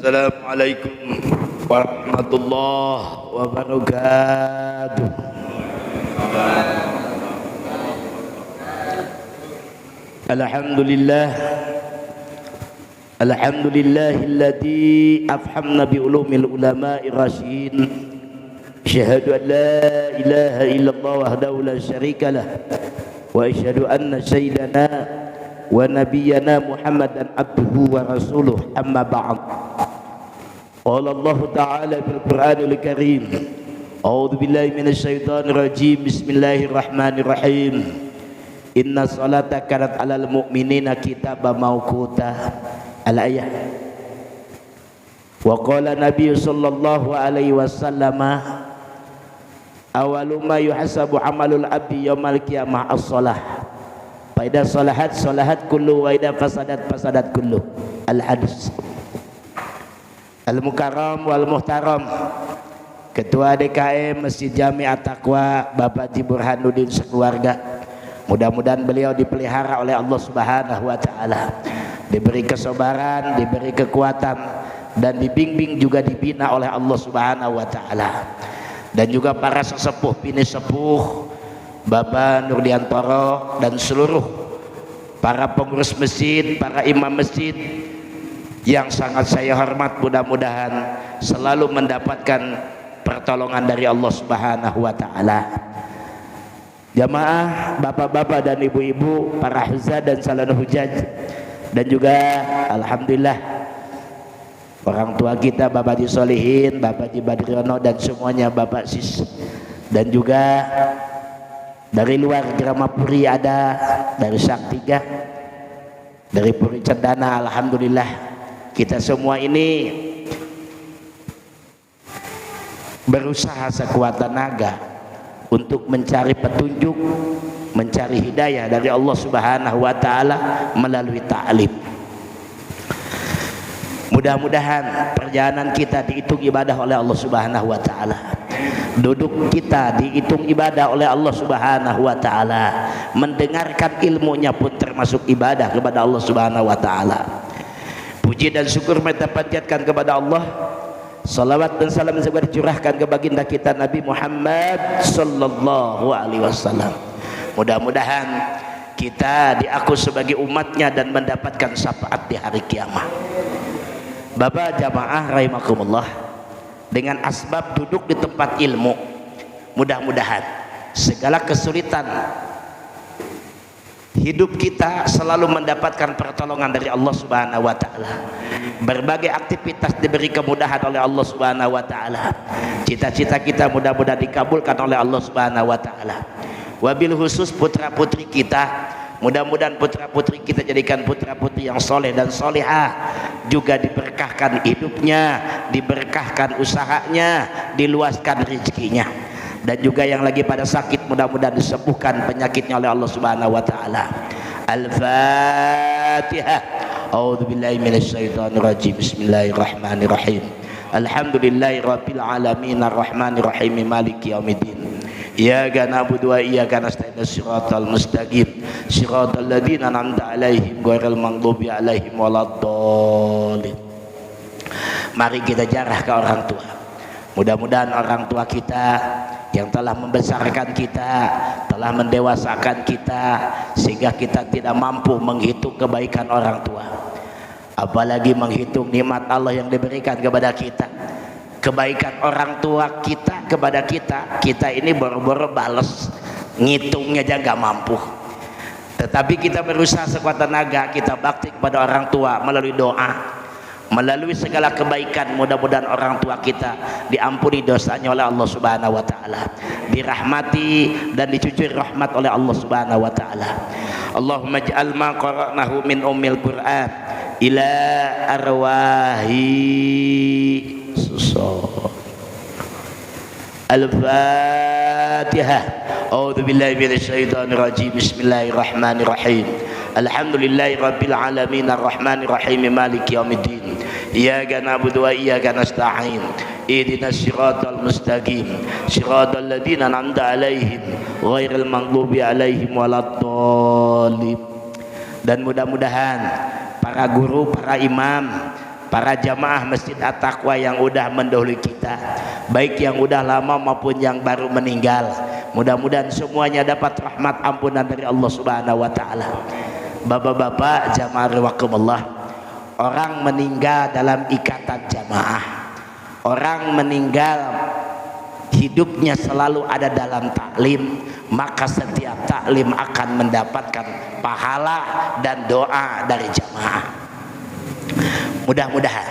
Assalamualaikum warahmatullahi wabarakatuh. Alhamdulillah, alhamdulillahilladzi afhamna bi ulumil ulama'i rasyidin. Asyhadu an la ilaha illallah wahdahu la syarikalah wa asyhadu anna sayyidana wa nabiyyana Muhammadan abduhu wa rasuluh, amma ba'd. Qala Allah ta'ala fil Qur'anil Karim, a'udzu billahi minasy syaithanir rajim, bismillahirrahmanirrahim. Inna salata kanat 'alal mu'minina kitaban mawquta. Al-ayah. Wa qala Nabi sallallahu alaihi wasallam, awalu ma yuhasabu amalul abdi yaumal qiyamah as-shalah. Fa idza salahat salahat kullu wa idza fasadat fasadat kullu. Al-hadis. Al-Mukarram wal Muhtaram, Ketua DKM Masjid Jami At-Taqwa Bapak Haji Burhanuddin sekeluarga, mudah-mudahan beliau dipelihara oleh Allah Subhanahu wa taala, diberi kesabaran, diberi kekuatan, dan dibimbing juga dibina oleh Allah Subhanahu wa taala. Dan juga para sesepuh bini sepuh Bapak Nurdiantoro dan seluruh para pengurus masjid, para imam masjid yang sangat saya hormat, mudah-mudahan selalu mendapatkan pertolongan dari Allah Subhanahu wa taala. Jamaah, bapak-bapak dan ibu-ibu, para huzat dan salon hujaj, dan juga alhamdulillah orang tua kita Bapak Haji Solihin, Bapak Haji Badriono, dan semuanya Bapak Sis, dan juga dari luar Gramapuri ada, dari Saktiga, dari Puri Cendana. Alhamdulillah kita semua ini berusaha sekuat tenaga untuk mencari petunjuk, mencari hidayah dari Allah Subhanahu wa taala melalui ta'lim. Mudah-mudahan perjalanan kita dihitung ibadah oleh Allah Subhanahu wa taala. Duduk kita dihitung ibadah oleh Allah Subhanahu wa taala. Mendengarkan ilmunya pun termasuk ibadah kepada Allah Subhanahu wa taala. Puji dan syukur kita panjatkan kepada Allah. Salawat dan salam segera dicurahkan ke baginda kita Nabi Muhammad sallallahu alaihi wasallam. Mudah-mudahan kita diaku sebagai umatnya dan mendapatkan syafaat di hari kiamat. Bapak jamaah rahimakumullah, dengan asbab duduk di tempat ilmu, mudah-mudahan segala kesulitan hidup kita selalu mendapatkan pertolongan dari Allah Subhanahu wa taala. Berbagai aktivitas diberi kemudahan oleh Allah Subhanahu wa taala. Cita-cita kita mudah-mudahan dikabulkan oleh Allah Subhanahu wa taala. Wabil khusus putra-putri kita, mudah-mudahan putra-putri kita jadikan putra-putri yang soleh dan solehah, juga diberkahkan hidupnya, diberkahkan usahanya, diluaskan rezekinya. Dan juga yang lagi pada sakit mudah-mudahan disembuhkan penyakitnya oleh Allah Subhanahu wa taala. Al-Fatihah. A'udzubillahi minasyaitonir rajim. Bismillahirrahmanirrahim. Alhamdulillahirabbil alamin arrahmanirrahim maliki yaumiddin. Iyyaka na'budu wa iyyaka nasta'in shiratal mustaqim shiratal ladzina an'amta 'alaihim ghairil maghdubi 'alaihim waladdallin. Mari kita jarah ke orang tua. Mudah-mudahan orang tua kita yang telah membesarkan kita, telah mendewasakan kita, sehingga kita tidak mampu menghitung kebaikan orang tua, apalagi menghitung nikmat Allah yang diberikan kepada kita. Kebaikan orang tua kita kepada kita, kita ini boro-boro bales, ngitungnya aja gak mampu. Tetapi kita berusaha sekuat tenaga, kita bakti kepada orang tua melalui doa, melalui segala kebaikan. Mudah-mudahan orang tua kita diampuni dosanya oleh Allah Subhanahu wa taala, dirahmati dan dicucuri rahmat oleh Allah Subhanahu wa taala. Allahumma ij'al ma qara'nahu min ummil Qur'an ila arwahi Al-Fatihah. A'udzu billahi minasyaitonir rajim. Bismillahirrahmanirrahim. Alhamdulillahirabbil alamin arrahmanir rahim maliki yaumiddin. Iyyaka na'budu wa iyyaka nasta'in. Ihdinas siratal mustaqim. Siratal ladzina an'amta 'alaihim ghairil maghdubi 'alaihim waladdallin. Dan mudah-mudahan para guru, para imam, para jamaah Masjid At-Taqwa yang udah mendahului kita, baik yang udah lama maupun yang baru meninggal. Mudah-mudahan semuanya dapat rahmat ampunan dari Allah Subhanahu wa taala. Bapak-bapak jamaah rahimakumullah, orang meninggal dalam ikatan jamaah, orang meninggal hidupnya selalu ada dalam taklim, maka setiap taklim akan mendapatkan pahala dan doa dari jamaah. Mudah-mudahan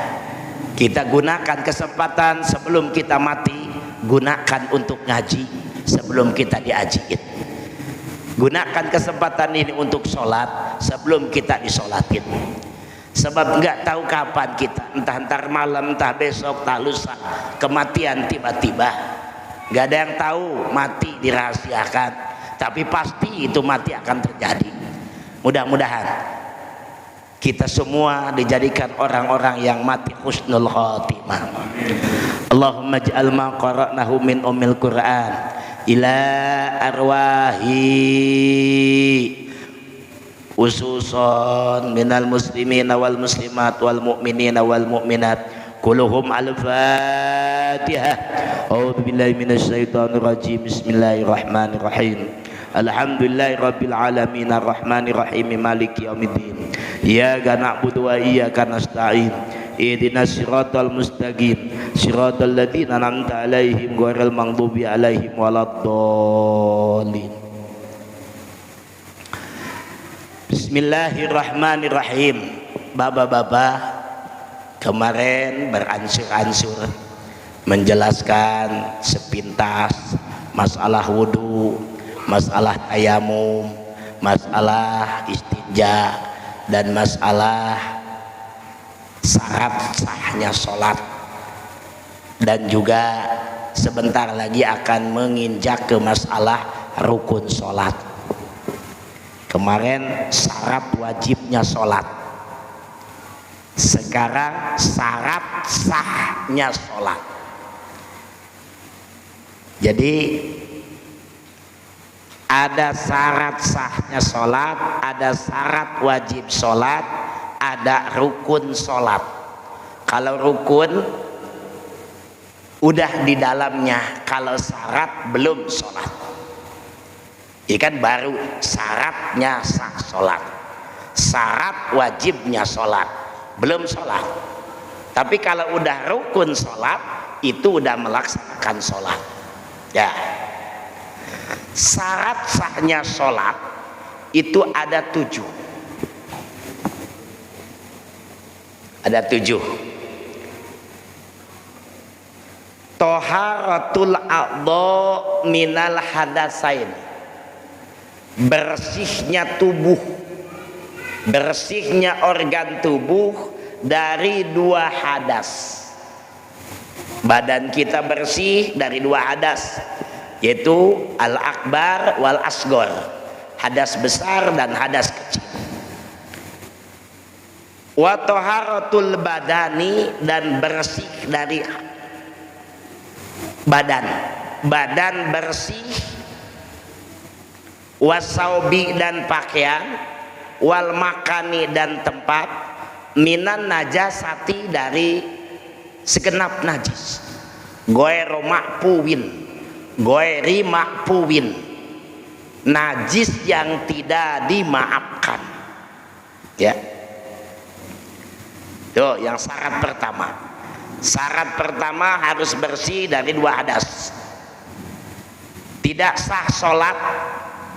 kita gunakan kesempatan sebelum kita mati, gunakan untuk ngaji sebelum kita diajiin. Gunakan kesempatan ini untuk sholat sebelum kita disolatin. Sebab nggak tahu kapan kita, entah ntar malam, entah besok, entah lusa, kematian tiba-tiba. Nggak ada yang tahu, mati dirahasiakan, tapi pasti itu mati akan terjadi. Mudah-mudahan kita semua dijadikan orang-orang yang mati husnul khatimah. Allahumma ij'al ma qara'nahu min ummil Qur'an ila arwahi ususon minal muslimina wal muslimat wal mu'minina wal mu'minat kulluhum al-fatihah. A'udzu billahi minasy syaithanir rajim. Bismillahirrahmanirrahim. Alhamdulillahi rabbil alamin arrahmanir rahim maliki yaumiddin. Iyyaka na'budu wa iyyaka nasta'in. Ihdinas siratal mustaqim siratal ladzina an'amta 'alaihim ghairil maghdubi 'alaihim waladdallin. Bismillahirrahmanirrahim. Bapak-bapak, kemarin beransur-ansur menjelaskan sepintas masalah wudu, masalah tayamum, masalah istinja, dan masalah syarat sahnya sholat, dan juga sebentar lagi akan menginjak ke masalah rukun sholat. Kemarin syarat wajibnya sholat, sekarang syarat sahnya sholat. Jadi ada syarat sahnya sholat, ada syarat wajib sholat, ada rukun sholat. Kalau rukun udah di dalamnya, kalau syarat belum sholat. Ya kan, baru syaratnya sah sholat, syarat wajibnya sholat, belum sholat. Tapi kalau udah rukun sholat, itu udah melaksanakan sholat. Ya, syarat sahnya sholat itu ada 7. Ada 7. Toharatul a'dha minal hadasain, bersihnya tubuh, bersihnya organ tubuh dari 2 hadas. Badan kita bersih dari 2 hadas, yaitu al-akbar wal asgor, hadas besar dan hadas kecil. Wa taharatul badani, dan bersih dari badan, badan bersih. Wasaubi, dan pakaian. Wal makani, dan tempat. Minan najasati, dari segenap najis. Goero makpuwin, goeri makpuwin, najis yang tidak dimaafkan. Ya, tuh yang syarat pertama. Syarat pertama harus bersih dari 2 hadas. Tidak sah sholat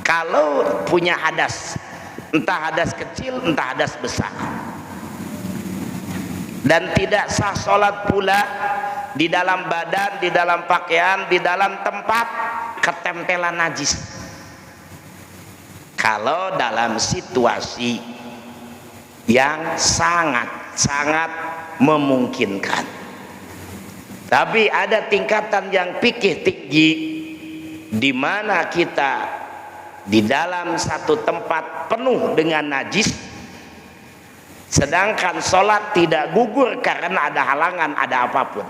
kalau punya hadas, entah hadas kecil entah hadas besar. Dan tidak sah sholat pula di dalam badan, di dalam pakaian, di dalam tempat ketempelan najis. Kalau dalam situasi yang sangat memungkinkan. Tapi ada tingkatan yang fikih tinggi, di mana kita di dalam satu tempat penuh dengan najis, sedangkan sholat tidak gugur karena ada halangan, ada apapun.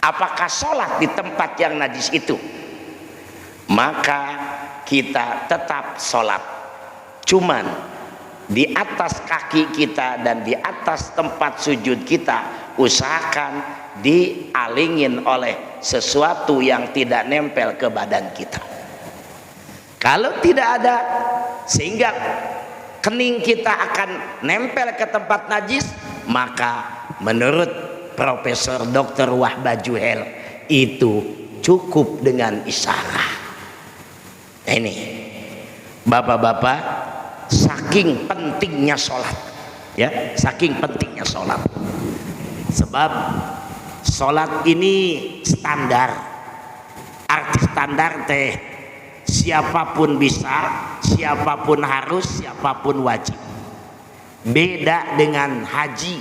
Apakah sholat di tempat yang najis itu? Maka kita tetap sholat, cuman di atas kaki kita dan di atas tempat sujud kita, usahakan dialingin oleh sesuatu yang tidak nempel ke badan kita. Kalau tidak ada, sehingga kening kita akan nempel ke tempat najis, maka menurut Profesor Dr. Wahbah Juhel itu cukup dengan isyarat. Nah ini bapak-bapak, saking pentingnya sholat, ya, saking pentingnya sholat. Sebab sholat ini standar, arti standar teh siapapun bisa, siapapun harus, siapapun wajib. Beda dengan haji.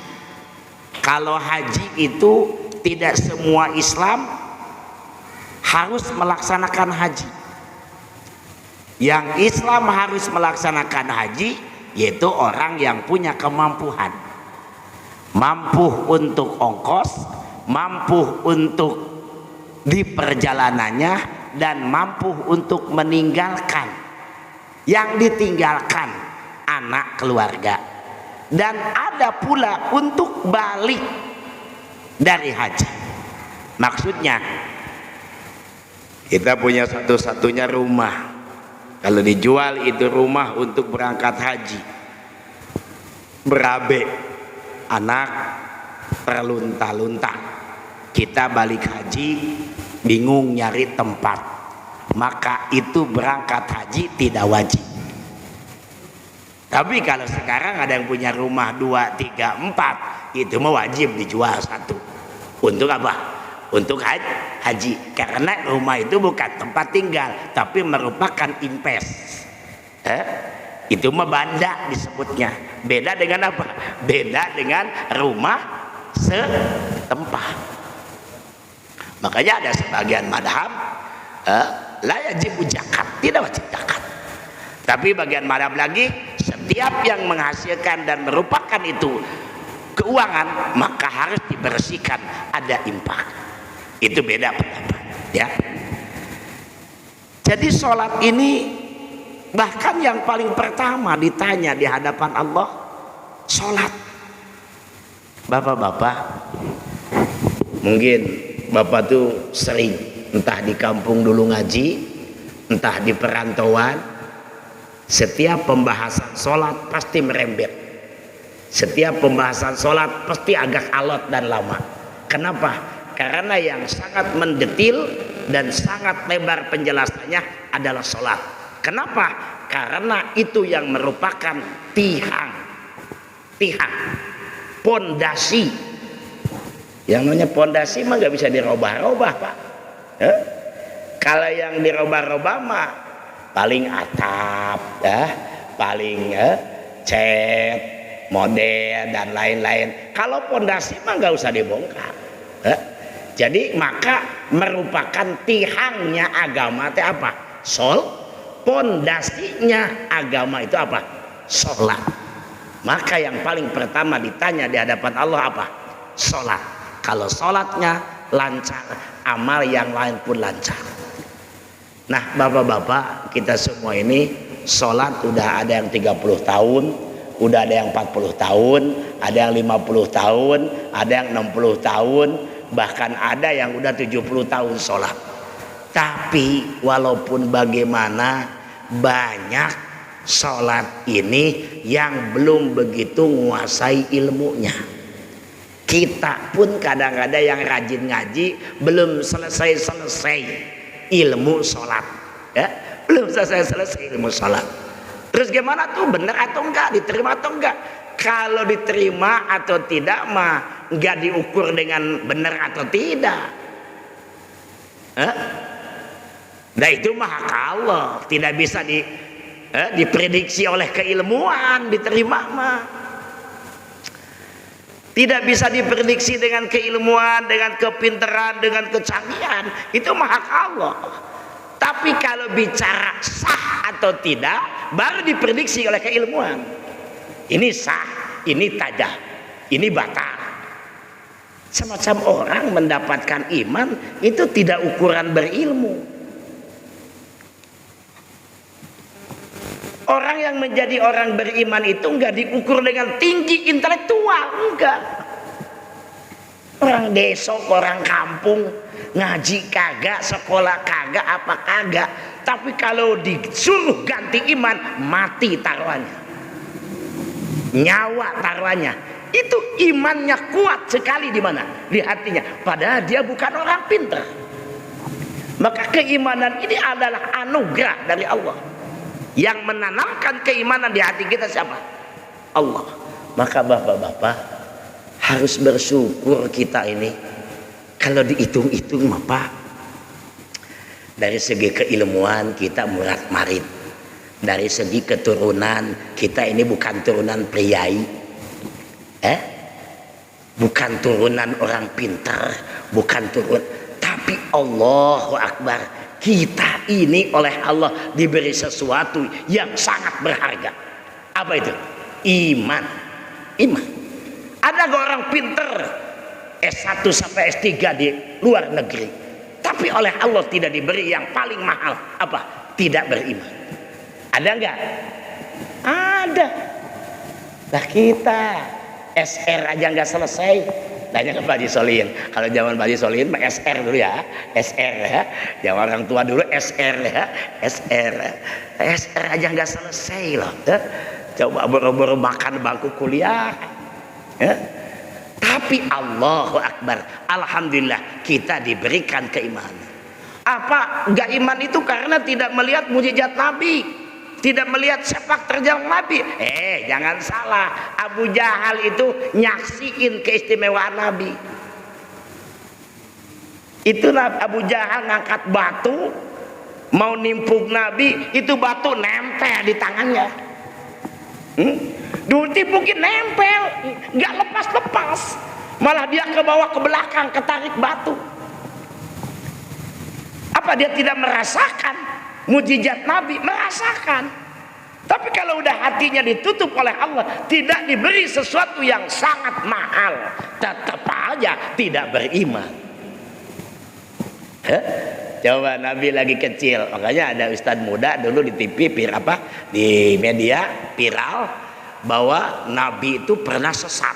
Kalau haji itu tidak semua Islam harus melaksanakan haji. Yang Islam harus melaksanakan haji yaitu orang yang punya kemampuan, mampu untuk ongkos, mampu untuk di perjalanannya, dan mampu untuk meninggalkan yang ditinggalkan anak keluarga, dan ada pula untuk balik dari haji. Maksudnya kita punya satu-satunya rumah, kalau dijual itu rumah untuk berangkat haji, berabe, anak terlunta-lunta, kita balik haji bingung nyari tempat, maka itu berangkat haji tidak wajib. Tapi kalau sekarang ada yang punya rumah 2, 3, 4, itu mah wajib dijual satu. Untuk apa? Untuk haji. Karena rumah itu bukan tempat tinggal, tapi merupakan invest. Itu mah banda disebutnya. Beda dengan apa? Beda dengan rumah setempat. Makanya ada sebagian madhab la yajib zakat, tidak wajib zakat. Tapi bagian madhab lagi, setiap yang menghasilkan dan merupakan itu keuangan, maka harus dibersihkan, ada infak. Itu beda pendapat, ya. Jadi sholat ini bahkan yang paling pertama ditanya di hadapan Allah, sholat. Bapak-bapak, mungkin bapak tuh sering entah di kampung dulu ngaji, entah di perantauan, setiap pembahasan sholat pasti merembet, setiap pembahasan sholat pasti agak alot dan lama. Kenapa? Karena yang sangat mendetil dan sangat lebar penjelasannya adalah sholat. Kenapa? Karena itu yang merupakan tiang, pondasi. Yang namanya pondasi mah gak bisa dirubah-rubah, Pak. Kalau yang dirubah-rubah mah paling atap, paling cat, model dan lain-lain. Kalau pondasi mah gak usah dibongkar. Jadi maka merupakan tiangnya agama itu apa? Pondasinya agama itu apa? Sholat. Maka yang paling pertama ditanya di hadapan Allah apa? Sholat. Kalau sholatnya lancar, amal yang lain pun lancar. Nah bapak-bapak, kita semua ini sholat udah ada yang 30 tahun, udah ada yang 40 tahun, ada yang 50 tahun, ada yang 60 tahun, bahkan ada yang udah 70 tahun sholat. Tapi walaupun bagaimana, banyak sholat ini yang belum begitu menguasai ilmunya. Kita pun kadang-kadang yang rajin ngaji belum selesai ilmu sholat, ya, belum selesai ilmu sholat. Terus gimana tuh, benar atau enggak, diterima atau enggak? Kalau diterima atau tidak mah enggak diukur dengan benar atau tidak. Nah itu mah hak Allah, tidak bisa diprediksi oleh keilmuan diterima mah. Tidak bisa diprediksi dengan keilmuan, dengan kepintaran, dengan kecanggihan. Itu mah hak Allah. Tapi kalau bicara sah atau tidak, baru diprediksi oleh keilmuan. Ini sah, ini tidak, ini batal. Semacam orang mendapatkan iman itu tidak ukuran berilmu. Orang orang yang menjadi orang beriman itu enggak diukur dengan tinggi intelektual, enggak. Orang desa, orang kampung, ngaji kagak, sekolah kagak, apa kagak, tapi kalau disuruh ganti iman, mati taruhannya, nyawa taruhannya. Itu imannya kuat sekali di mana? Di hatinya. Padahal dia bukan orang pintar. Maka keimanan ini adalah anugerah dari Allah. Yang menanamkan keimanan di hati kita siapa? Allah. Maka bapak-bapak harus bersyukur kita ini. Kalau dihitung-hitung Pak, dari segi keilmuan kita murad marid, dari segi keturunan kita ini bukan turunan priai, bukan turunan orang pintar, bukan turun, tapi Allahu Akbar, kita ini oleh Allah diberi sesuatu yang sangat berharga. Apa itu? Iman. Ada orang pinter S1 sampai S3 di luar negeri, tapi oleh Allah tidak diberi yang paling mahal. Apa? Tidak beriman. Ada enggak? Ada. Nah kita SR aja nggak selesai. Tanya ke Pak Haji Solihin. Kalau zaman Pak Haji Solihin mah SR dulu ya, SR ya. Zaman orang tua dulu SR ya, SR aja nggak selesai loh. Coba boro-boro makan bangku kuliah. Tapi Allahu Akbar, alhamdulillah kita diberikan keimanan. Apa nggak iman itu karena tidak melihat mukjizat Nabi, tidak melihat sepak terjang Nabi. Jangan salah, Abu Jahal itu nyaksiin keistimewaan Nabi. Itu Abu Jahal ngangkat batu mau nimpuk Nabi, itu batu nempel di tangannya. Dulu mungkin nempel, nggak lepas-lepas, malah dia ke bawah ke belakang, ketarik batu. Apa dia tidak merasakan mukjizat Nabi? Merasakan. Tapi kalau udah hatinya ditutup oleh Allah, tidak diberi sesuatu yang sangat mahal, tetap aja tidak beriman. Coba Nabi lagi kecil, makanya ada ustadz muda dulu di TV di media viral bahwa Nabi itu pernah sesat.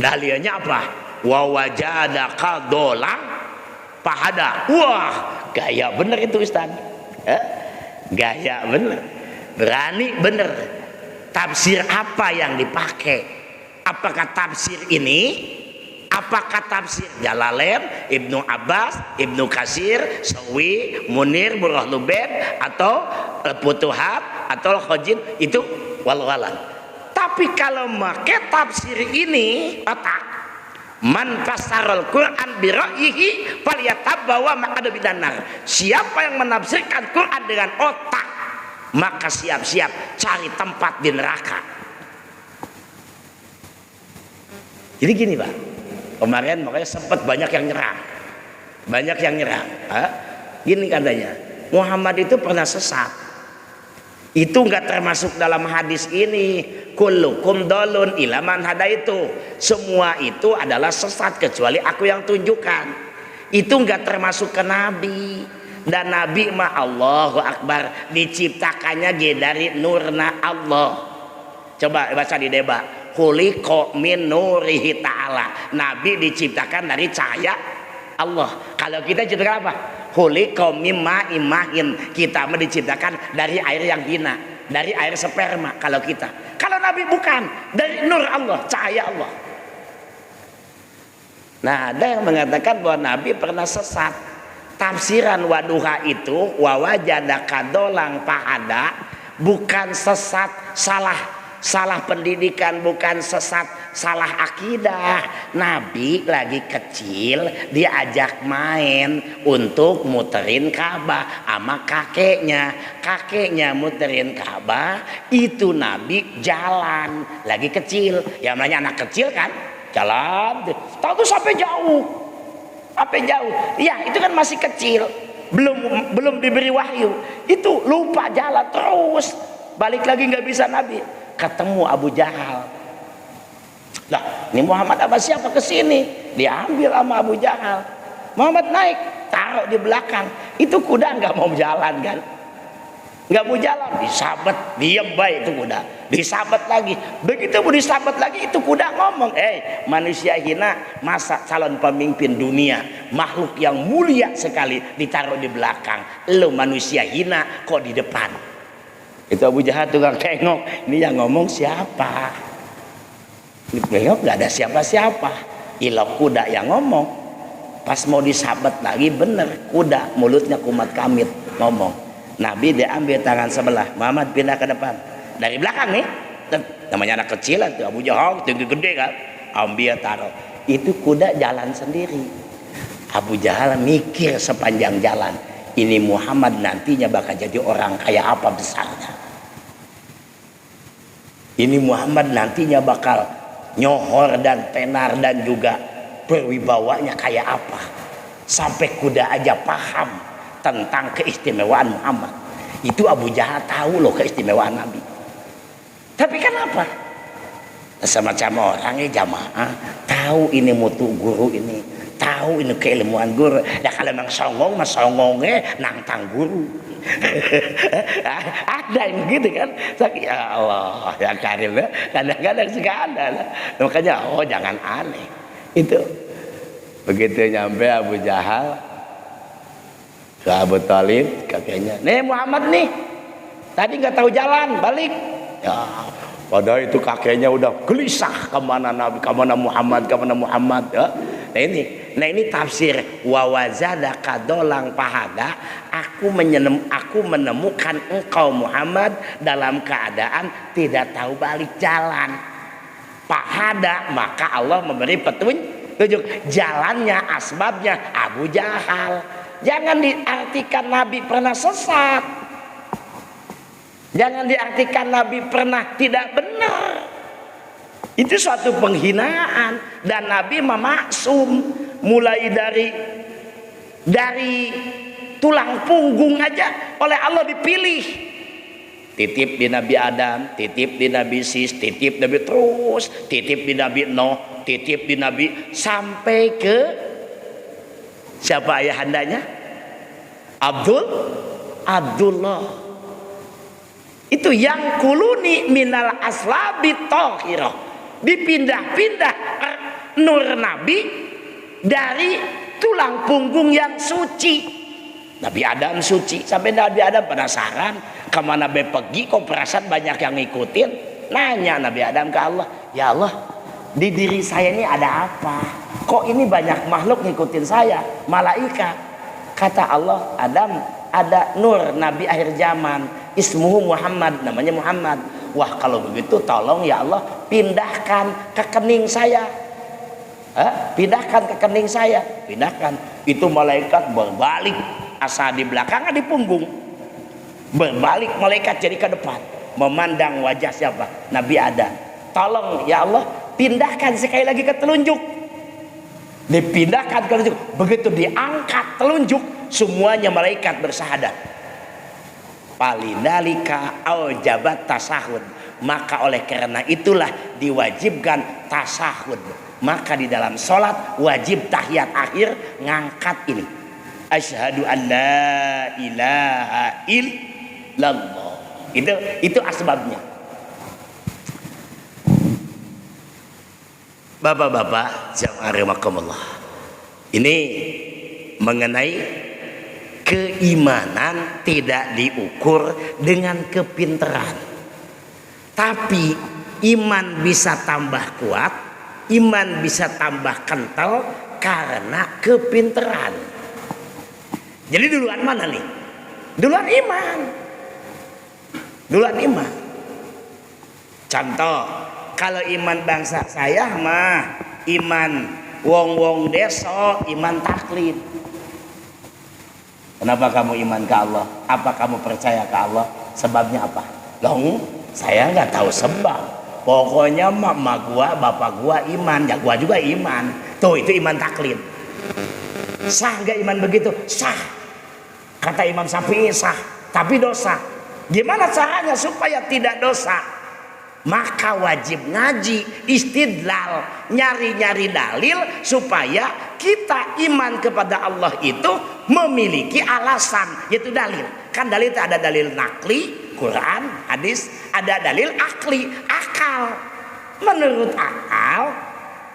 Dalilnya apa? Wa wajadaka dolang fahada. Wah, gaya bener itu ustaz. Gaya bener, berani bener. Tafsir apa yang dipakai? Apakah tafsir ini? Apakah tafsir Jalalain, Ibnu Abbas, Ibnu Katsir, Sawi, Munir, Burhan Lubed, atau Futuhat, atau Khojin? Itu walau-walau. Tapi kalau pakai tafsir ini otak, man fasarul Quran bi ra'yihi falyatabbawa maq'adahu minan nar. Siapa yang menafsirkan Quran dengan otak, maka siap-siap cari tempat di neraka. Jadi gini Pak, kemarin makanya sempat banyak yang nyerang. Gini katanya, Muhammad itu pernah sesat. Itu enggak termasuk dalam hadis ini. Kullukum dolun ilaman hadaitu. Semua itu adalah sesat kecuali aku yang tunjukkan. Itu enggak termasuk ke Nabi. Dan Nabi mah Allahu Akbar, diciptakannya dari nurna Allah. Coba baca di debat. Khuliqa min nurihi ta'ala. Nabi diciptakan dari cahaya Allah. Kalau kita diciptakan apa? Khuliqa mimma imahin. Kita diciptakan dari air yang hina, dari air sperma. Kalau kita, kalau Nabi bukan, dari nur Allah, cahaya Allah. Nah, ada yang mengatakan bahwa Nabi pernah sesat. Tafsiran waduha itu wawajadaka dolang pahada, bukan sesat salah pendidikan, bukan sesat salah akidah. Nabi lagi kecil diajak main untuk muterin Ka'bah sama kakeknya muterin Ka'bah. Itu Nabi jalan lagi kecil, ya namanya anak kecil kan, jalan tahu sampai jauh. Ya itu kan masih kecil, belum diberi wahyu, itu lupa jalan terus, balik lagi nggak bisa. Nabi ketemu Abu Jahal. Lah, ini Muhammad apa siapa kesini? Diambil sama Abu Jahal. Muhammad naik, taruh di belakang. Itu kuda nggak mau jalan kan? nggak mau jalan, disabet, diem baik itu kuda, disabet lagi, begitu mau disabet lagi itu kuda ngomong, manusia hina, masa calon pemimpin dunia, makhluk yang mulia sekali ditaruh di belakang, lo manusia hina kok di depan. Itu Abu Jahal tukang tengok, ini yang ngomong siapa? Ini tengok nggak ada siapa-siapa, ilok kuda yang ngomong. Pas mau disabet lagi bener, kuda mulutnya kumat kamit ngomong. Nabi diambil tangan sebelah, Muhammad pindah ke depan, dari belakang nih, namanya anak kecil tuh Abu Jahal tinggi gede kan, ambil taruh, itu kuda jalan sendiri. Abu Jahal mikir sepanjang jalan, ini Muhammad nantinya bakal jadi orang kayak apa besarnya, ini Muhammad nantinya bakal nyohor dan tenar dan juga berwibawanya kayak apa, sampai kuda aja paham tentang keistimewaan Muhammad. Itu Abu Jahal tahu loh keistimewaan Nabi. Tapi kenapa? Semacam orangnya jamaah tahu ini mutu guru ini, tahu ini keilmuan guru. Ya kalau memang songong mas songongnya nantang guru. Ada yang gitu kan. Ya Allah ya Karim ya, kadang-kadang suka ada. Makanya jangan aneh. Itu begitu nyampe Abu Jahal ke Abu Thalib kakeknya, nih Muhammad nih tadi nggak tahu jalan balik ya, padahal itu kakeknya udah gelisah kemana Nabi, kemana Muhammad ya. Nah ini tafsir wawazada kadolang pahada, aku menemukan engkau Muhammad dalam keadaan tidak tahu balik jalan. Pahada, maka Allah memberi petunjuk jalannya, asbabnya Abu Jahal. Jangan diartikan Nabi pernah sesat, jangan diartikan Nabi pernah tidak benar. Itu suatu penghinaan. Dan Nabi maksum, mulai dari tulang punggung aja oleh Allah dipilih. Titip di Nabi Adam, titip di Nabi Sis, titip Nabi terus, titip di Nabi Nuh, titip di Nabi sampai ke siapa ayahandanya? Abdullah. Itu yang kuluni minal aslabi tohiro, dipindah-pindah nur Nabi dari tulang punggung yang suci. Nabi Adam suci, sampai Nabi Adam penasaran kemana be pergi kok perasaan banyak yang ngikutin. Nanya Nabi Adam ke Allah, ya Allah di diri saya ini ada apa, kok ini banyak makhluk ngikutin saya, malaikat. Kata Allah, Adam ada nur Nabi akhir zaman, ismuhu Muhammad, namanya Muhammad. Wah kalau begitu tolong ya Allah pindahkan ke kening saya, pindahkan ke kening saya, pindahkan. Itu malaikat berbalik, asal di belakang di punggung, berbalik malaikat jadi ke depan, memandang wajah siapa? Nabi Adam. Tolong ya Allah pindahkan sekali lagi ke telunjuk. Dipindahkan ke telunjuk, begitu diangkat telunjuk, semuanya malaikat bersahadat. Palidalika aujabat tasahud, maka oleh karena itulah diwajibkan tasahud. Maka di dalam sholat wajib tahiyat akhir ngangkat ini, asyhadu an la ilaha illallah. Itu asbabnya. Bapak-bapak jamaah rahimakumullah, ini mengenai keimanan tidak diukur dengan kepintaran, tapi iman bisa tambah kuat, iman bisa tambah kental karena kepintaran. Jadi duluan mana nih? Duluan iman. Duluan iman. Contoh, kalau iman bangsa saya mah iman wong-wong deso, iman taklid. Kenapa kamu iman ke Allah? Apa kamu percaya ke Allah? Sebabnya apa? Loh, saya nggak tahu sebab. Pokoknya mama gua, bapak gua iman, ya gua juga iman. Tuh itu iman taklid. Sah nggak iman begitu? Sah. Kata Imam Syafi'i sah, tapi dosa. Gimana caranya supaya tidak dosa? Maka wajib ngaji, istidlal, nyari-nyari dalil supaya kita iman kepada Allah itu memiliki alasan, yaitu dalil. Kan dalil itu ada dalil nakli, Quran, hadis, ada dalil akli, akal. Menurut akal,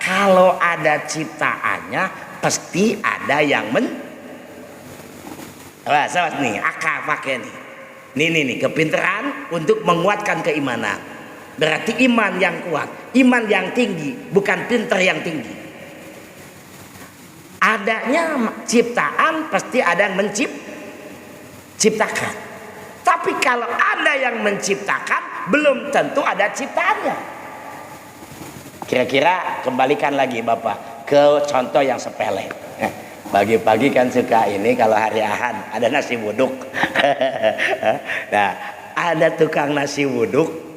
kalau ada ciptaannya pasti ada yang Wah, sahabat nih, akal pakai nih. Nih, kepintaran untuk menguatkan keimanan. Berarti iman yang kuat, iman yang tinggi, bukan pintar yang tinggi. Adanya ciptaan pasti ada yang menciptakan. Tapi kalau ada yang menciptakan, belum tentu ada ciptaannya. Kira-kira kembalikan lagi Bapak ke contoh yang sepele. Pagi-pagi kan suka ini kalau hari Ahad ada nasi wuduk. Nah, ada tukang nasi wuduk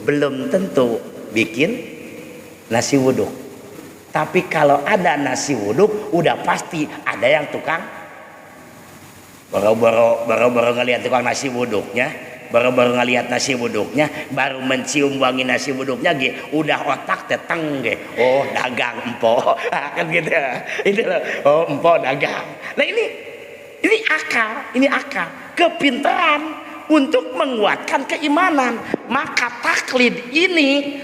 belum tentu bikin nasi wuduk. Tapi kalau ada nasi wuduk udah pasti ada yang tukang. Baru ngelihat tukang nasi wuduknya, baru ngelihat nasi wuduknya, baru mencium wangi nasi wuduknya udah otak teteng oh dagang empo. Kan gitu. Itu loh, oh empo dagang. Nah ini akal, kepintaran untuk menguatkan keimanan. Maka taklid ini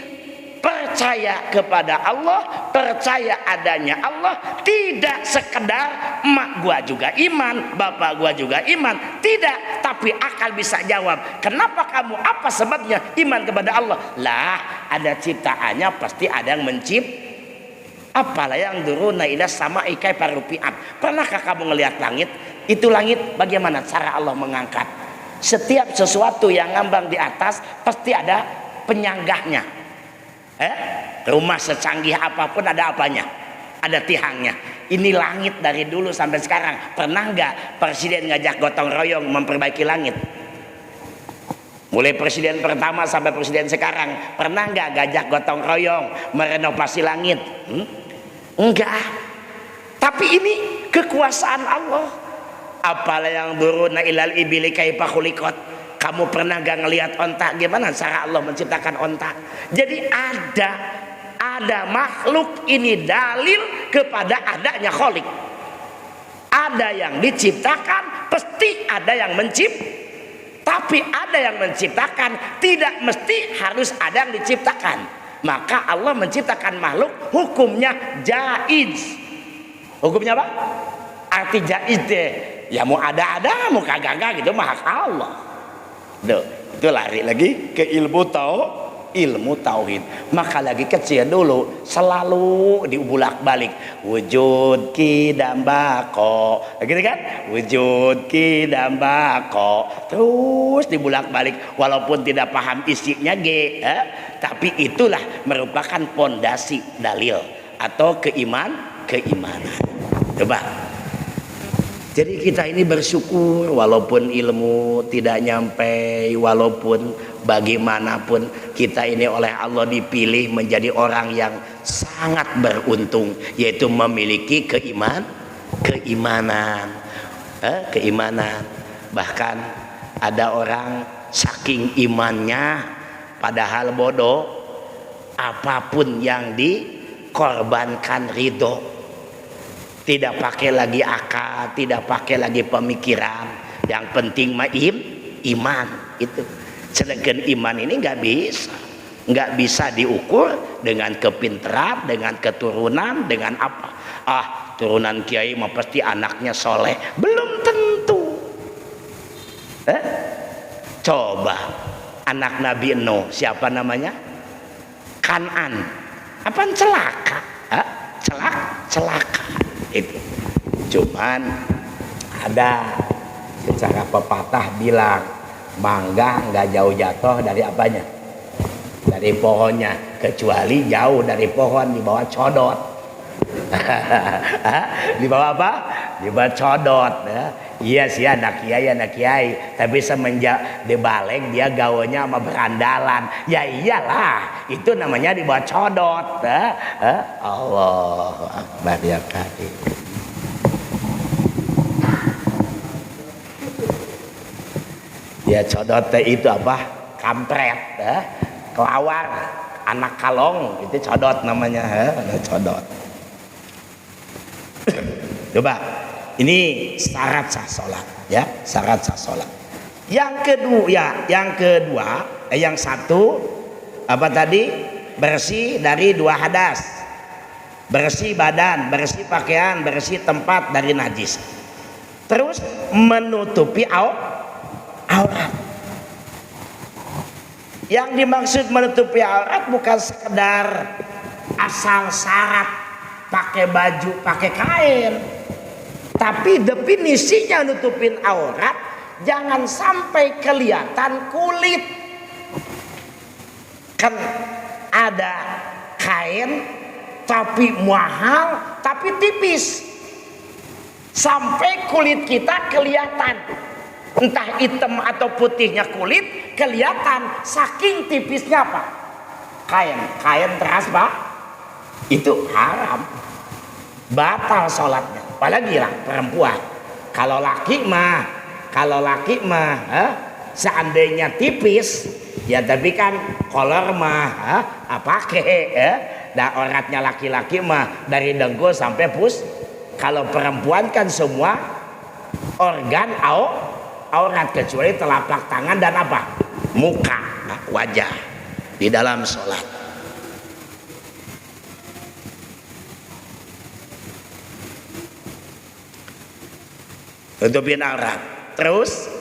percaya kepada Allah, percaya adanya Allah, tidak sekedar emak gua juga iman, bapak gua juga iman, tidak, tapi akal bisa jawab. Kenapa kamu, apa sebabnya iman kepada Allah? Lah, ada ciptaannya pasti ada yang Apalah yang duruna ila sama ikai parupiat. Pernahkah kamu melihat langit? Itu langit bagaimana cara Allah mengangkat? Setiap sesuatu yang ngambang di atas pasti ada penyanggahnya. Rumah secanggih apapun ada apanya? Ada tiangnya. Ini langit dari dulu sampai sekarang. Pernah nggak presiden ngajak gotong royong memperbaiki langit? Mulai presiden pertama sampai presiden sekarang, pernah nggak ngajak gotong royong merenovasi langit? Enggak. Tapi ini kekuasaan Allah. Apalah yang duruna ilal ibili kaifa khuliqat. Kamu pernah gak ngelihat onta? Gimana cara Allah menciptakan onta? Jadi ada makhluk, ini dalil kepada adanya kholik. Ada yang diciptakan, pasti ada yang tapi ada yang menciptakan, tidak mesti harus ada yang diciptakan. Maka Allah menciptakan makhluk, hukumnya jaiz. Hukumnya apa? Arti jaiz deh, ya mau ada, mau kagak gitu, mah hak Allah. Duh, itu lari lagi ke ilmu tauhid. Maka lagi kecil dulu selalu diubulak-balik wujud kidam bako, gitu kan? Wujud kidam bako, terus dibulak-balik walaupun tidak paham isinya tapi itulah merupakan pondasi dalil atau keimanan. Coba. Jadi kita ini bersyukur walaupun ilmu tidak nyampe, walaupun bagaimanapun kita ini oleh Allah dipilih menjadi orang yang sangat beruntung, yaitu memiliki keimanan. Bahkan ada orang saking imannya padahal bodoh, apapun yang dikorbankan ridho. Tidak pakai lagi akal, tidak pakai lagi pemikiran. Yang penting mah iman itu. Sedangkan iman ini nggak bisa diukur dengan kepintaran, dengan keturunan, dengan apa? Turunan kiai mah pasti anaknya soleh. Belum tentu. Coba anak Nabi Nuh, siapa namanya? Kanan. Apa celaka? Celaka. Itu cuman ada secara pepatah bilang mangga nggak jauh jatuh dari apanya, dari pohonnya, kecuali jauh dari pohon di bawah codot. Di bawah apa? Di bawah codot ya. Iya sih anak kiai, tapi semenjak dibalik dia gaulnya sama berandalan. Ya iyalah, itu namanya di bawah codot. Allah Akbar ya tadi. Ya codot itu apa? Kampret. kelawar, anak kalong, itu codot namanya, codot. Coba, ini syarat sah sholat, ya, syarat sah sholat. Yang kedua, yang satu apa tadi? Bersih dari 2 hadas, bersih badan, bersih pakaian, bersih tempat dari najis. Terus menutupi aurat. Yang dimaksud menutupi aurat bukan sekedar asal syarat pakai baju, pakai kain, tapi definisinya nutupin aurat jangan sampai kelihatan kulit. Kan ada kain tapi mahal tapi tipis, sampai kulit kita kelihatan, entah hitam atau putihnya kulit kelihatan saking tipisnya apa kain teras Pak, itu haram, batal sholatnya. Apalagi lah perempuan. Kalau laki mah seandainya tipis ya, tapi kan kolor mah pakai dan auratnya laki-laki mah dari dengkul sampai pus. Kalau perempuan kan semua organ aurat kecuali telapak tangan dan apa? Muka, wajah di dalam sholat. Tutupin aurat. Terus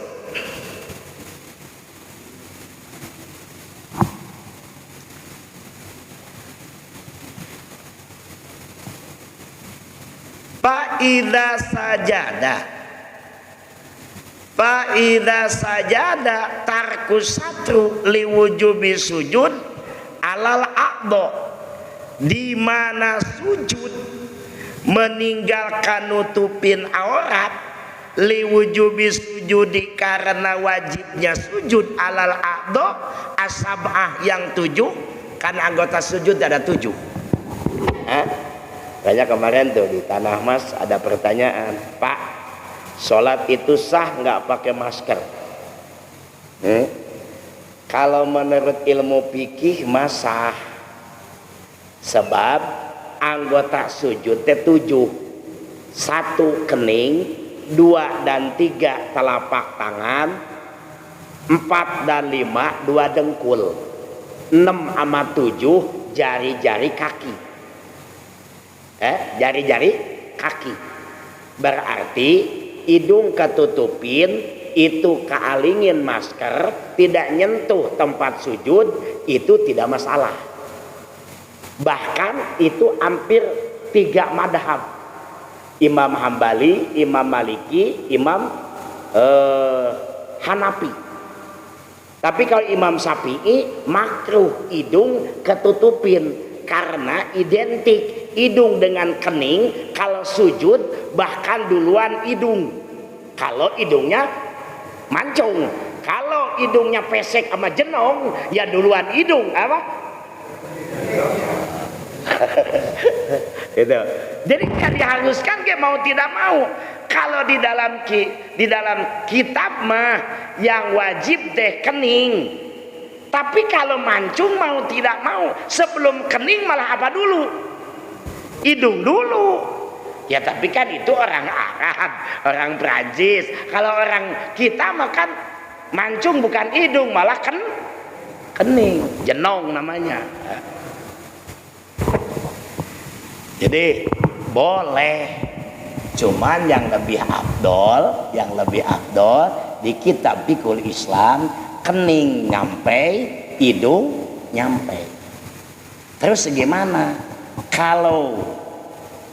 Fa'idha sajada tarkus satru liwujubi sujud alal aqdo, di mana sujud meninggalkan nutupin aurat, liwujubi sujudi karena wajibnya sujud alal aqdo asab'ah yang 7, kan anggota sujud ada 7. Kayak kemarin tuh di Tanah Mas ada pertanyaan, Pak, sholat itu sah nggak pakai masker? Kalau menurut ilmu fikih sah, sebab anggota sujud 7, 1 kening, 2 dan 3 telapak tangan, 4 dan 5 2 dengkul, 6 sama 7 jari-jari kaki. Jari-jari kaki. Berarti hidung ketutupin, itu kealingin masker, tidak nyentuh tempat sujud, itu tidak masalah. Bahkan itu hampir 3 madhab, Imam Hambali, Imam Maliki, Imam Hanafi. Tapi kalau Imam Syafi'i makruh hidung ketutupin, karena identik hidung dengan kening. Kalau sujud bahkan duluan hidung, kalau hidungnya mancung. Kalau hidungnya pesek sama jenong ya duluan hidung apa? Itu. Jadi kan diharuskan ke mau tidak mau. Kalau di dalam kitab mah yang wajib teh kening. Tapi kalau mancung mau tidak mau, sebelum kening malah apa dulu? Hidung dulu. Ya tapi kan itu orang Arab, orang Prancis. Kalau orang kita makan mancung bukan hidung, malah kening, jenong namanya. Jadi boleh, cuman yang lebih afdol di kitab Fiqhul Islam, kening nyampe, hidung nyampe. Terus gimana kalau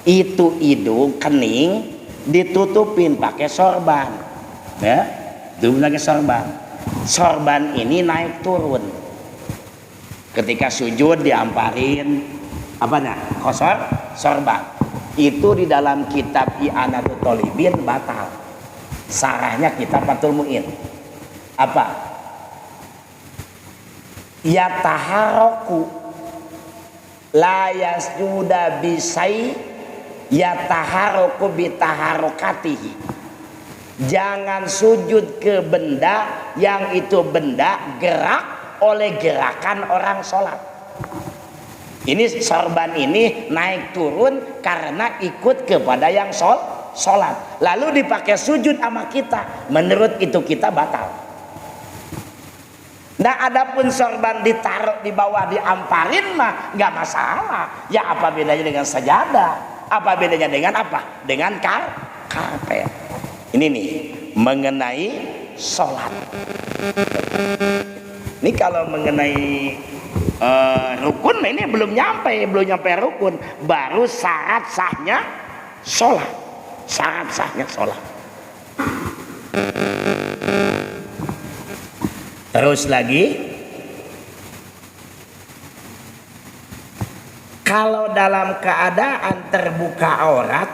itu hidung kening ditutupin pakai sorban, ya, ditutupin pakai sorban. Sorban ini naik turun. Ketika sujud diamparin apanya? Sorban. Itu di dalam kitab I'anatul Thalibin batal. Sarahnya kitab Fathul Mu'in. Apa? Yataharoku la yasjuda bisai yataharoku bitaharokatihi. Jangan sujud ke benda yang itu benda gerak oleh gerakan orang sholat. Ini sorban ini naik turun karena ikut kepada yang sholat. Lalu dipakai sujud sama kita, menurut itu kita batal. Nah, adapun sorban ditaruh di bawah diamparin mah nggak masalah. Ya apa bedanya dengan sajadah? Apa bedanya dengan apa? Dengan karpet. Ini nih mengenai sholat. Ini kalau mengenai rukun ini belum nyampe rukun, baru syarat sahnya sholat. Syarat sahnya sholat. Terus lagi, kalau dalam keadaan terbuka aurat,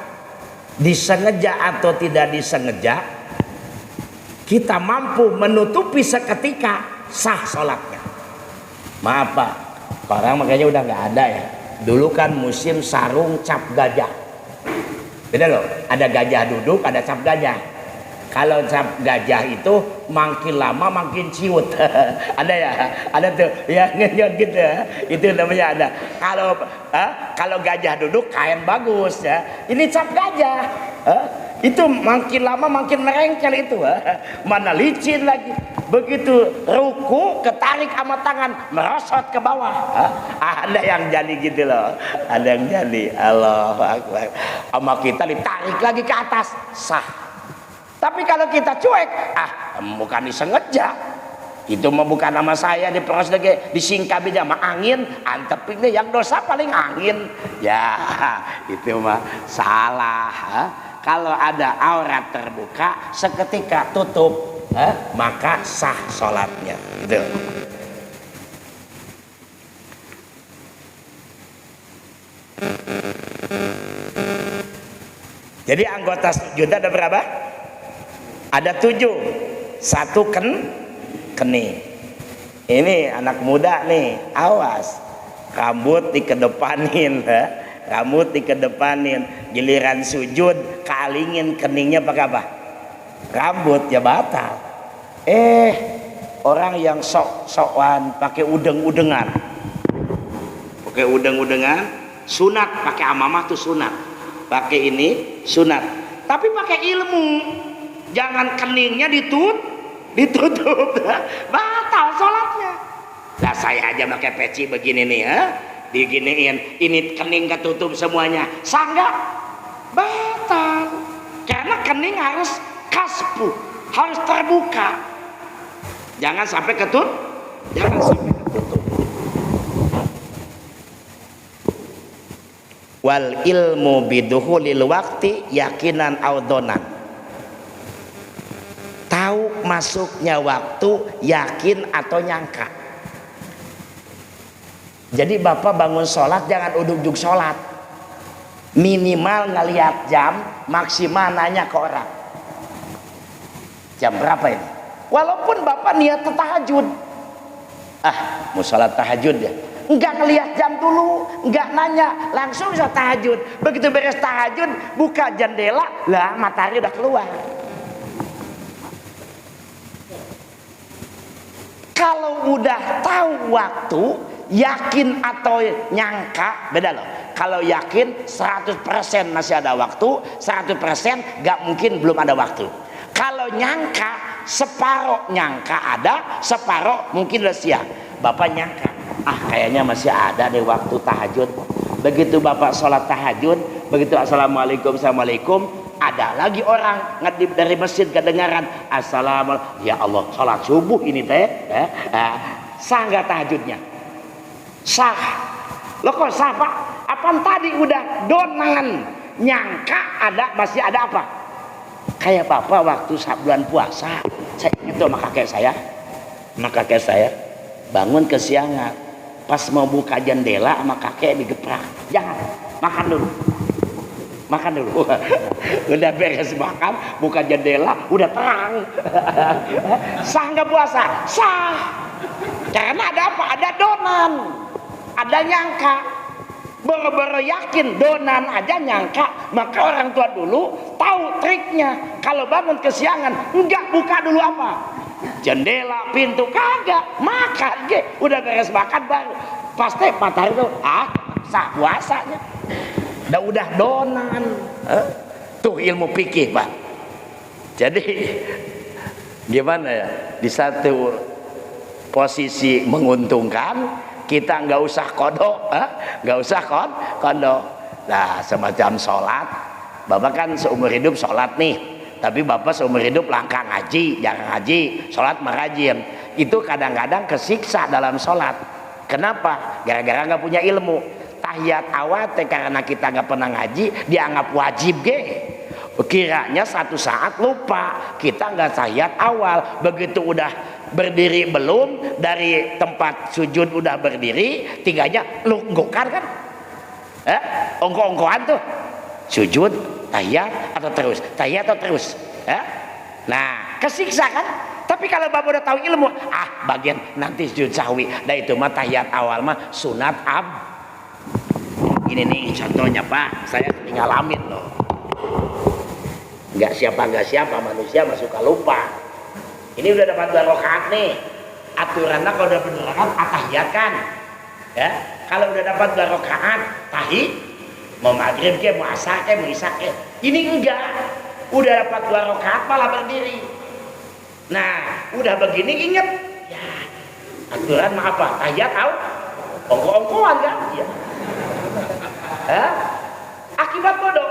disengaja atau tidak disengaja, kita mampu menutupi seketika, sah sholatnya. Maaf Pak, sekarang makanya udah nggak ada ya. Dulu kan musim sarung cap gajah. Beda loh, ada gajah duduk, ada cap gajah. Kalau cap gajah itu makin lama makin ciut. Ada ya, ada tuh ya, ngenyot gitu. Itu namanya ada. Kalau gajah duduk kain bagus ya. Ini cap gajah. Itu makin lama makin merengkel itu. Mana licin lagi. Begitu ruku ketarik sama tangan merosot ke bawah. Ada yang jadi gitu loh. Ada yang jadi. Allahu Akbar. Sama kita ditarik lagi ke atas, sah. Tapi kalau kita cuek, bukan disengaja. Itu mah bukan nama saya diproses lagi, disingkapi sama angin, antepin deh yang dosa paling angin. Ya, itu mah salah. Kalau ada aurat terbuka, seketika tutup, maka sah sholatnya. Gitu. Jadi anggota sujud ada berapa? Ada 7. 1 kening. Ini anak muda nih, awas. Rambut dikedepanin, rambut dikedepanin. Giliran sujud, kalingin keningnya pakai apa? Rambut, ya batal. Orang yang sok-sokan pakai udeng-udengan. Pakai udeng-udengan, sunat, pakai amamah tuh sunat. Pakai ini sunat. Tapi pakai ilmu. Jangan keningnya ditutup, batal sholatnya. Lah saya aja pakai peci begini nih, diginiin, ini kening ketutup semuanya, sah nggak? Batal. Karena kening harus kaspu, harus terbuka. Jangan sampai ketutup. Wal ilmu biduhulil wakti yakinan audonan. Tahu masuknya waktu, yakin atau nyangka. Jadi bapak bangun sholat jangan uduk-uduk sholat. Minimal ngelihat jam, maksimal nanya ke orang. Jam berapa ini? Walaupun bapak niat tahajud. Mau sholat tahajud ya. Enggak ngelihat jam dulu, enggak nanya, langsung bisa tahajud. Begitu beres tahajud, buka jendela, lah matahari udah keluar. Kalau udah tahu waktu, yakin atau nyangka, beda loh. Kalau yakin 100% masih ada waktu, 100% gak mungkin belum ada waktu. Kalau nyangka, separoh nyangka ada, separoh mungkin udah siang. Bapak nyangka, kayaknya masih ada deh waktu tahajud. Begitu bapak sholat tahajud, begitu assalamualaikum, ada lagi orang ngadip dari masjid kedengaran assalamualaikum, ya Allah, sholat subuh ini teh, sah nggak tahajudnya? Sah. Lo kok sah Pak? Apaan tadi udah donangan, nyangka masih ada apa? Kayak bapak waktu bulan puasa, saya ingat tuh sama kakek saya, bangun kesiangan, pas mau buka jendela sama kakek digeprak, jangan, makan dulu. Udah beres makan, buka jendela, udah terang. Sah nggak puasa? Sah. Karena ada apa? Ada donan, ada nyangka. Boro-boro yakin donan aja nyangka, maka orang tua dulu tahu triknya. Kalau bangun kesiangan, enggak buka dulu apa? jendela, pintu kagak, makan ge. Udah beres makan baru pasti matahari itu sah puasanya. Udah donan. Tuh ilmu fikih, Pak. Jadi gimana ya? Di satu posisi menguntungkan, kita nggak usah kodok, nggak usah kodok. Nah, semacam sholat, Bapak kan seumur hidup sholat nih, tapi Bapak seumur hidup langkah ngaji, jarang ngaji, sholat merajim. Itu kadang-kadang kesiksa dalam sholat. Kenapa? Gara-gara nggak punya ilmu. Tahiyat awal karena kita nggak pernah ngaji, dianggap wajib ge. Kiranya satu saat lupa, kita nggak tahiyat awal, begitu udah berdiri belum dari tempat sujud udah berdiri, tinggalnya lunggukan kan? Ongko-ongkoan tuh sujud, tahiyat atau terus, tahiyat atau terus. Nah, kesiksa kan? Tapi kalau Bapak udah tahu ilmu, bagian nanti sujud sahwi, nah itu mah tahiyat awal mah sunat Ini nih contohnya Pak, saya sering ngalamin loh. Nggak siapa manusia mah suka lupa. Ini udah dapat 2 rakaat nih. Aturannya kalau udah 2 rakaat tahiyat kan. Ya, kalau udah dapat 2 rakaat mau maghrib ke, mau asar ke, mau isya ke. Ini enggak. Udah dapat 2 rakaat malah berdiri. Nah, udah begini inget ya. Aturan mah apa? Tahiyat tahu? Ongko-ongkoan kan? Ya. Akibat bodoh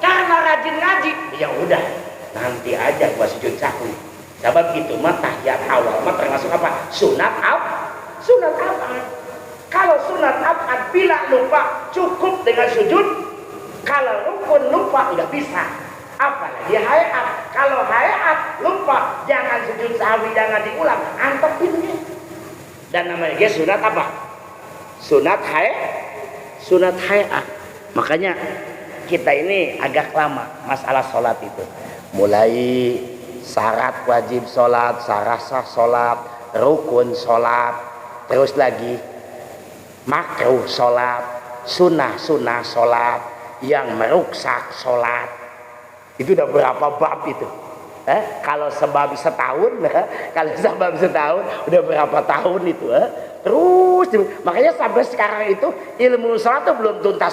karena rajin ngaji, ya udah nanti aja gua sujud sahwi. Sebab gitu mah tahiyat awal mah termasuk apa? Sunat apa? Kalau sunat apa bila lupa cukup dengan sujud. Kalau rukun lupa nggak bisa. Apalagi hayat. Kalau hayat lupa jangan sujud sahwi, jangan diulang, antepinnya. Dan namanya sunat apa? Sunat hayat. Makanya kita ini agak lama masalah sholat itu. Mulai syarat wajib sholat, syarat sah sholat, rukun sholat, terus lagi makruh sholat, sunnah sholat, yang meruksak sholat. Itu udah berapa bab itu? Kalau sebab setahun, udah berapa tahun itu? Terus makanya sampai sekarang itu ilmu sholat itu belum tuntas.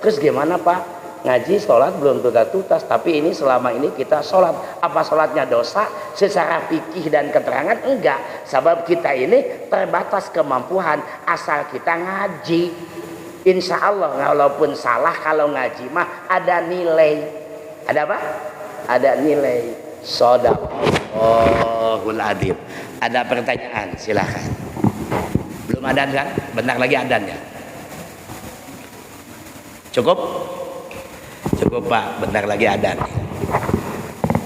Terus gimana Pak? Ngaji sholat belum tuntas, tapi ini selama ini kita sholat. Apa sholatnya dosa? Secara fikih dan keterangan enggak. Sebab kita ini terbatas kemampuan asal kita ngaji. Insya Allah walaupun salah, kalau ngaji mah ada nilai. Ada apa? Ada nilai. Shadaqallahul adzim. Ada pertanyaan, silakan. Belum adan kan? Bentar lagi adan ya. Cukup Pak, bentar lagi adan.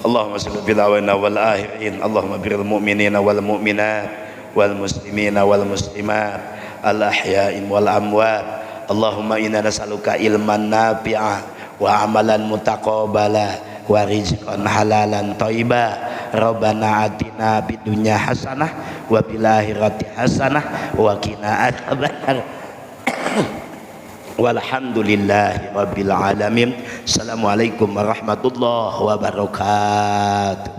Allahumma shalli bil awwalina wal akhirin. Allahumma birril mu'minina wal mu'minat wal muslimina wal muslimat al ahya'i wal amwat. Allahumma inna nas'aluka ilman nafi'a wa amalan mutaqabbala wa rizqan halalan thayyiba. Rabbana atina fid dunya hasanah wa fil akhirati hasanah wa qina adzabannar. Walhamdulillahi rabbil alamin. Assalamualaikum warahmatullahi wabarakatuh.